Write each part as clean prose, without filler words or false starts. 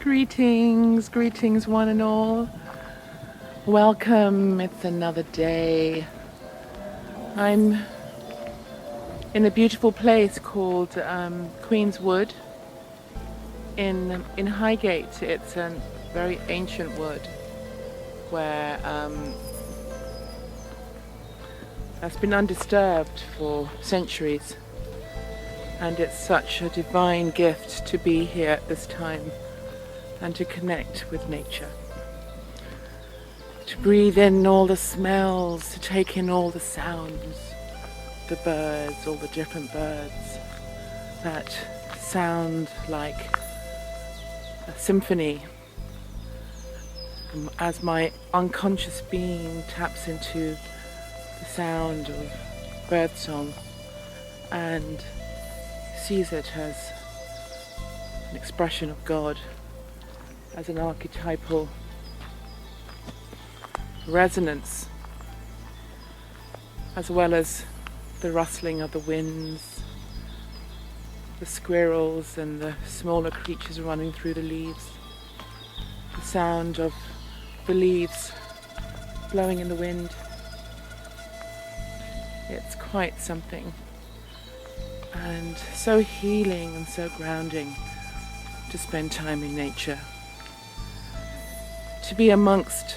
Greetings, greetings one and all. Welcome, it's another day. I'm in a beautiful place called Queen's Wood in Highgate. It's a very ancient wood where has been undisturbed for centuries, and it's such a divine gift to be here at this time and to connect with nature, to breathe in all the smells, to take in all the sounds, the birds, all the different birds that sound like a symphony. As my unconscious being taps into the sound of birdsong and sees it as an expression of God, as an archetypal resonance, as well as the rustling of the winds, the squirrels and the smaller creatures running through the leaves, the sound of the leaves blowing in the wind. It's quite something, and so healing and so grounding to spend time in nature, to be amongst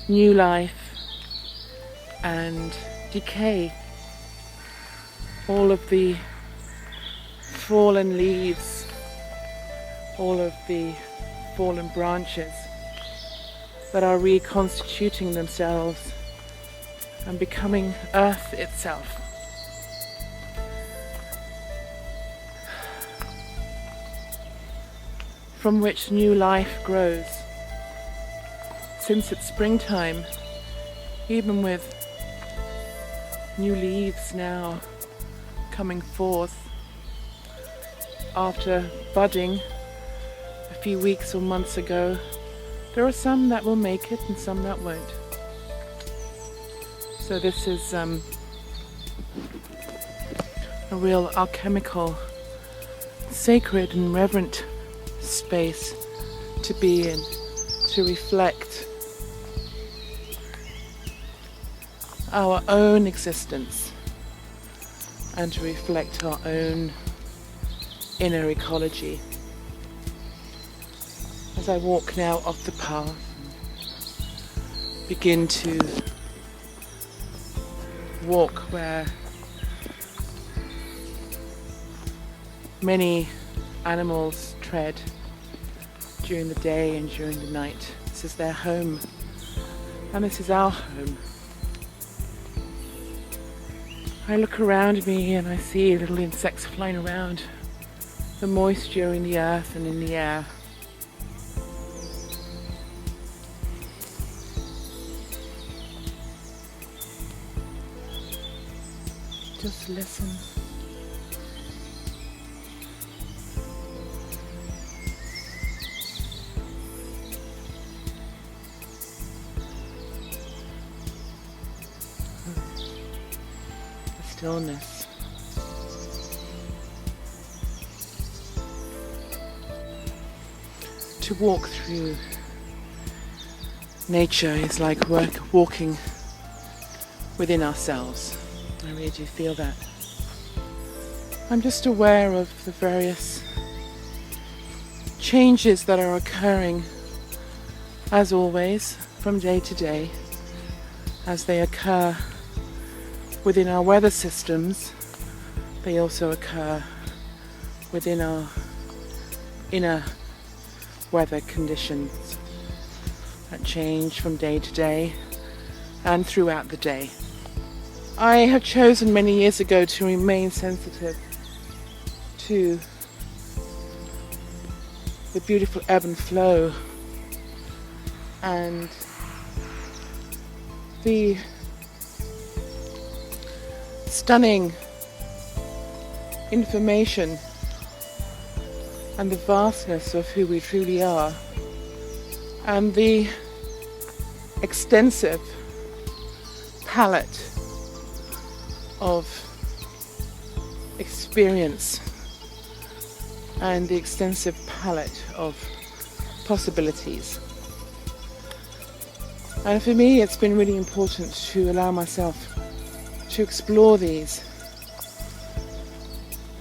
new life and decay, all of the fallen leaves, all of the fallen branches that are reconstituting themselves and becoming earth itself. From which new life grows. Since it's springtime, even with new leaves now coming forth after budding a few weeks or months ago, there are some that will make it and some that won't. So this is a real alchemical, sacred and reverent space to be in, to reflect our own existence and to reflect our own inner ecology. As I walk now off the path, begin to walk where many animals tread during the day and during the night. This is their home, and this is our home. I look around me and I see little insects flying around, the moisture in the earth and in the air. Just listen. The stillness. To walk through nature is like walking within ourselves. I really do feel that. I'm just aware of the various changes that are occurring, as always, from day to day, as they occur within our weather systems. They also occur within our inner weather conditions that change from day to day and throughout the day. I have chosen many years ago to remain sensitive to the beautiful ebb and flow and the stunning information and the vastness of who we truly are, and the extensive palette of experience and the extensive palette of possibilities. And for me, it's been really important to allow myself to explore these,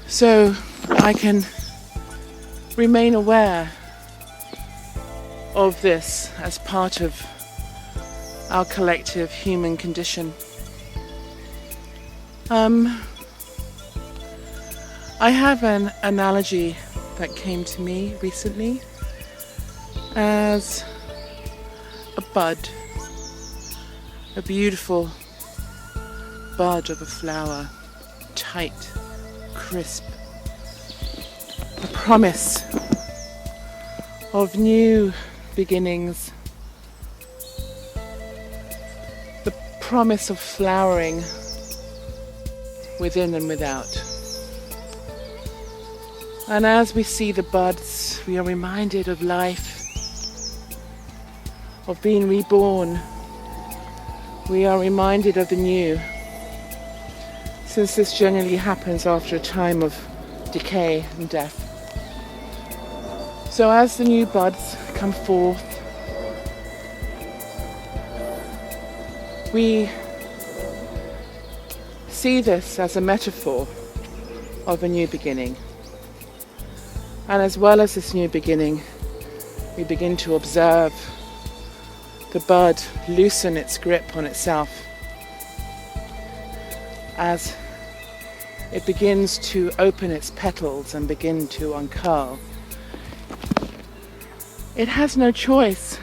so I can remain aware of this as part of our collective human condition. I have an analogy that came to me recently as a bud, a beautiful bud of a flower, tight, crisp, a promise of new beginnings, the promise of flowering within and without. And as we see the buds, we are reminded of life, of being reborn. We are reminded of the new, since this generally happens after a time of decay and death. So as the new buds come forth, we see this as a metaphor of a new beginning. And as well as this new beginning, we begin to observe the bud loosen its grip on itself as it begins to open its petals and begin to uncurl. It has no choice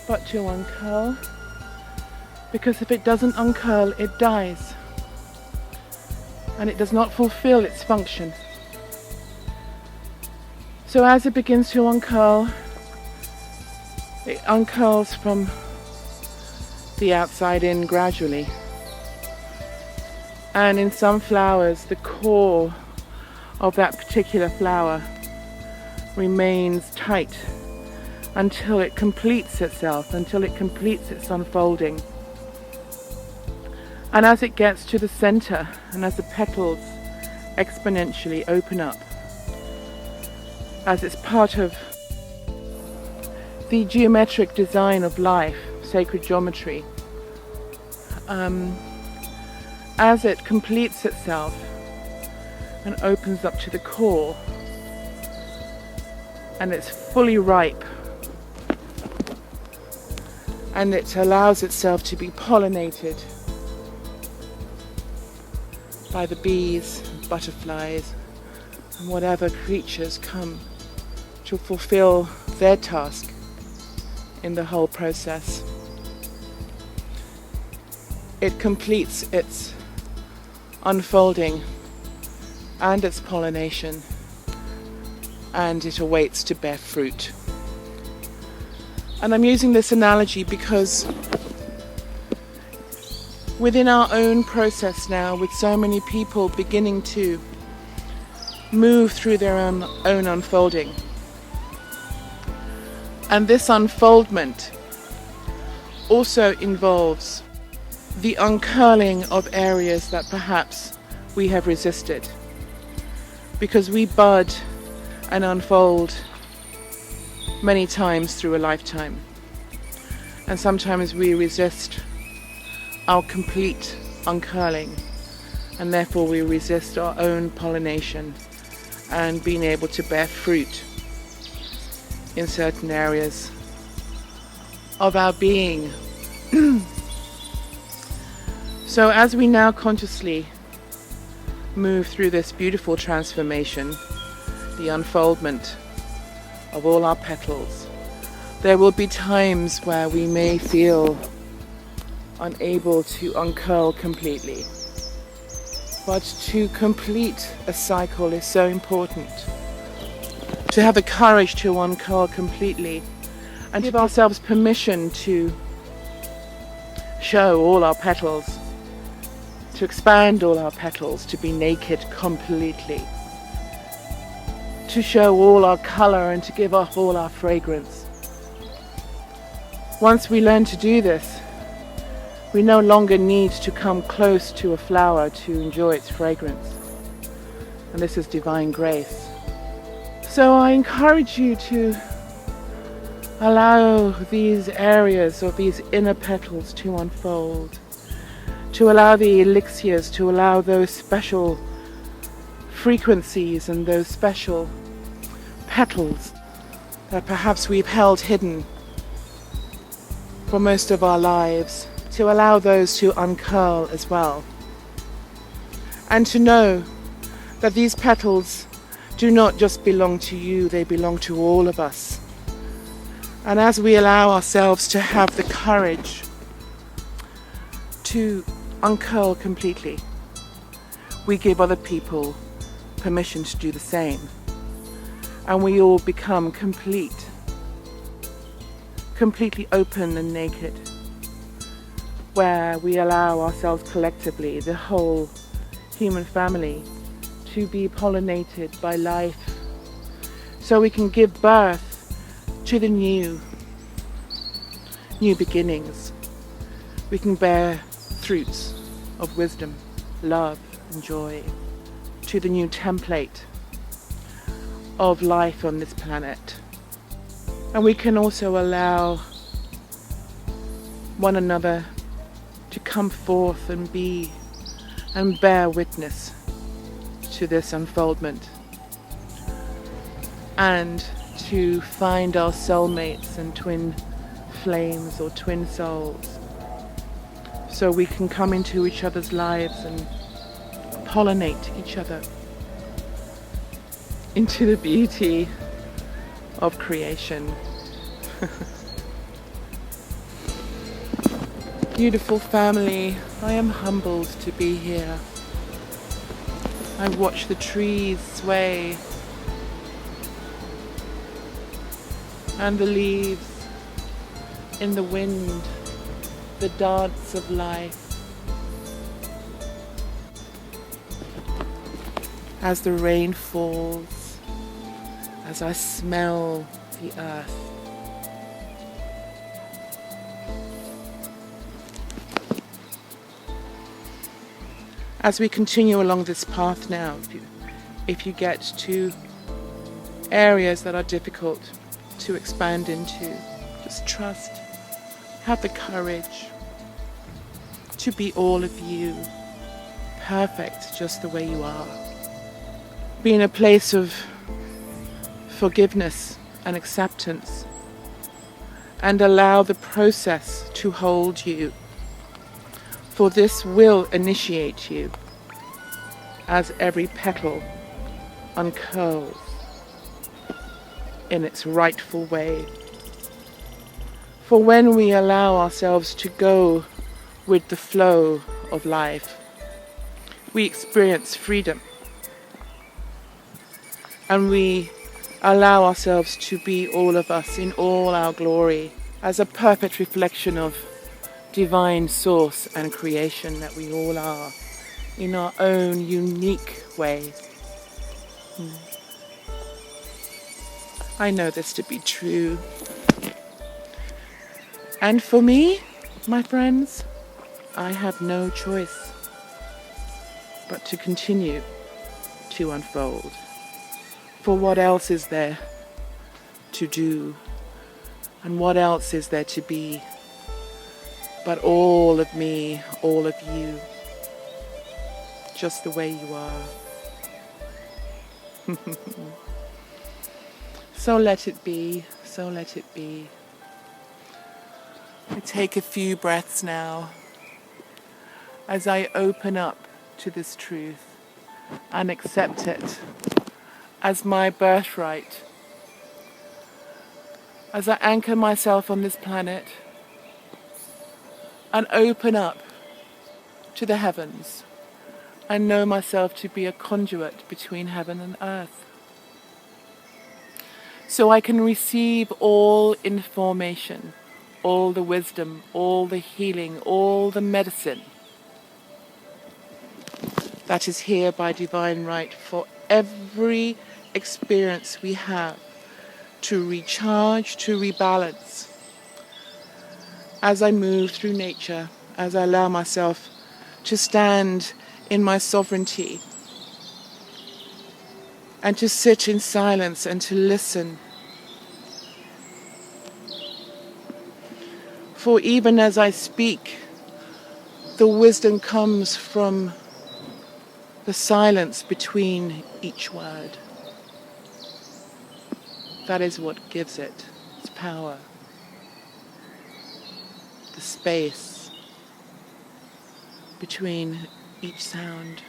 but to uncurl, because if it doesn't uncurl, it dies, and it does not fulfill its function. So as it begins to uncurl, it uncurls from the outside in gradually. And in some flowers, the core of that particular flower remains tight until it completes itself, until it completes its unfolding. And as it gets to the center, and as the petals exponentially open up, as it's part of the geometric design of life, sacred geometry, as it completes itself and opens up to the core, and it's fully ripe, and it allows itself to be pollinated by the bees, butterflies, and whatever creatures come to fulfill their task in the whole process. It completes its unfolding and its pollination, and it awaits to bear fruit. And I'm using this analogy because within our own process now, with so many people beginning to move through their own unfolding, and this unfoldment also involves the uncurling of areas that perhaps we have resisted, because we bud and unfold many times through a lifetime, and sometimes we resist our complete uncurling, and therefore we resist our own pollination and being able to bear fruit in certain areas of our being. So as we now consciously move through this beautiful transformation, the unfoldment of all our petals, there will be times where we may feel unable to uncurl completely. But to complete a cycle is so important. To have the courage to uncurl completely and give ourselves permission to show all our petals, to expand all our petals, to be naked completely, to show all our color and to give off all our fragrance. Once we learn to do this, we no longer need to come close to a flower to enjoy its fragrance. And this is divine grace. So I encourage you to allow these areas or these inner petals to unfold, to allow the elixirs, to allow those special frequencies and those special petals that perhaps we've held hidden for most of our lives, to allow those to uncurl as well. And to know that these petals do not just belong to you, they belong to all of us. And as we allow ourselves to have the courage to uncurl completely, we give other people permission to do the same. And we all become completely open and naked, where we allow ourselves collectively, the whole human family, to be pollinated by life, so we can give birth to the new beginnings. We can bear fruits of wisdom, love and joy to the new template of life on this planet. And we can also allow one another to come forth and be and bear witness to this unfoldment, and to find our soulmates and twin flames or twin souls, so we can come into each other's lives and pollinate each other into the beauty of creation. Beautiful family, I am humbled to be here. I watch the trees sway and the leaves in the wind, the dance of life. As the rain falls, as I smell the earth. As we continue along this path now, if you get to areas that are difficult to expand into, just trust, have the courage to be all of you, perfect just the way you are. Be in a place of forgiveness and acceptance, and allow the process to hold you. For this will initiate you as every petal uncurls in its rightful way. For when we allow ourselves to go with the flow of life, we experience freedom, and we allow ourselves to be all of us in all our glory as a perfect reflection of divine source and creation that we all are, in our own unique way. I know this to be true. And for me, my friends, I have no choice but to continue to unfold. For what else is there to do? And what else is there to be? But all of me, all of you, just the way you are. So let it be, so let it be. I take a few breaths now as I open up to this truth and accept it as my birthright. As I anchor myself on this planet and open up to the heavens, I know myself to be a conduit between heaven and earth. So I can receive all information, all the wisdom, all the healing, all the medicine that is here by divine right for every experience we have, to recharge, to rebalance. As I move through nature, as I allow myself to stand in my sovereignty and to sit in silence and to listen. For even as I speak, the wisdom comes from the silence between each word. That is what gives it its power. The space between each sound.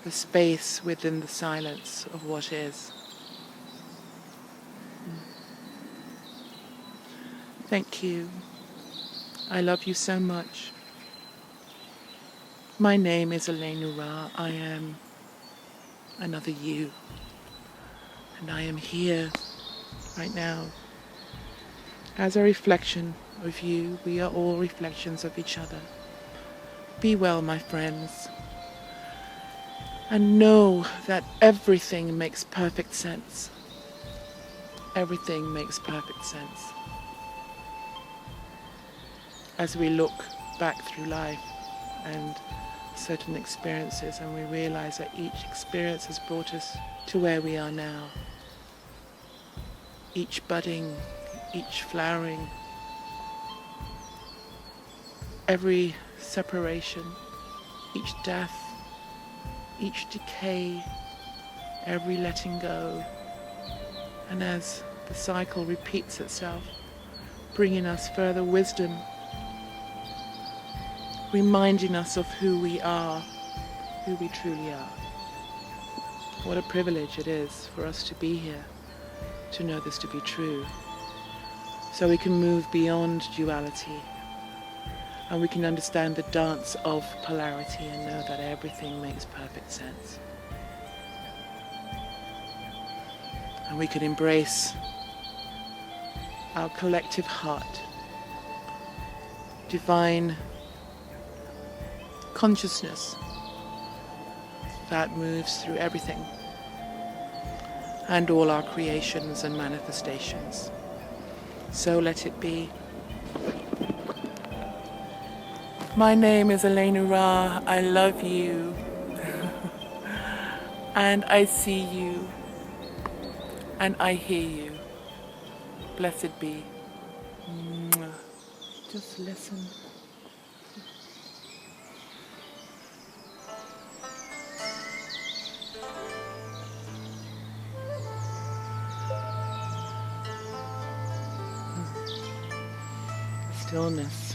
The space within the silence of what is. Thank you. I love you so much. My name is Alaenura. I am another you. And I am here right now as a reflection of you. We are all reflections of each other. Be well, my friends. And know that everything makes perfect sense. Everything makes perfect sense. As we look back through life and certain experiences, and we realize that each experience has brought us to where we are now. Each budding, each flowering, every separation, each death, each decay, every letting go. And as the cycle repeats itself, bringing us further wisdom, reminding us of who we are, who we truly are. What a privilege it is for us to be here, to know this to be true, so we can move beyond duality, and we can understand the dance of polarity and know that everything makes perfect sense. And we can embrace our collective heart, divine consciousness that moves through everything and all our creations and manifestations. So let it be. My name is Alaenura. I love you. And I see you. And I hear you. Blessed be. Mwah. Just listen. Stillness.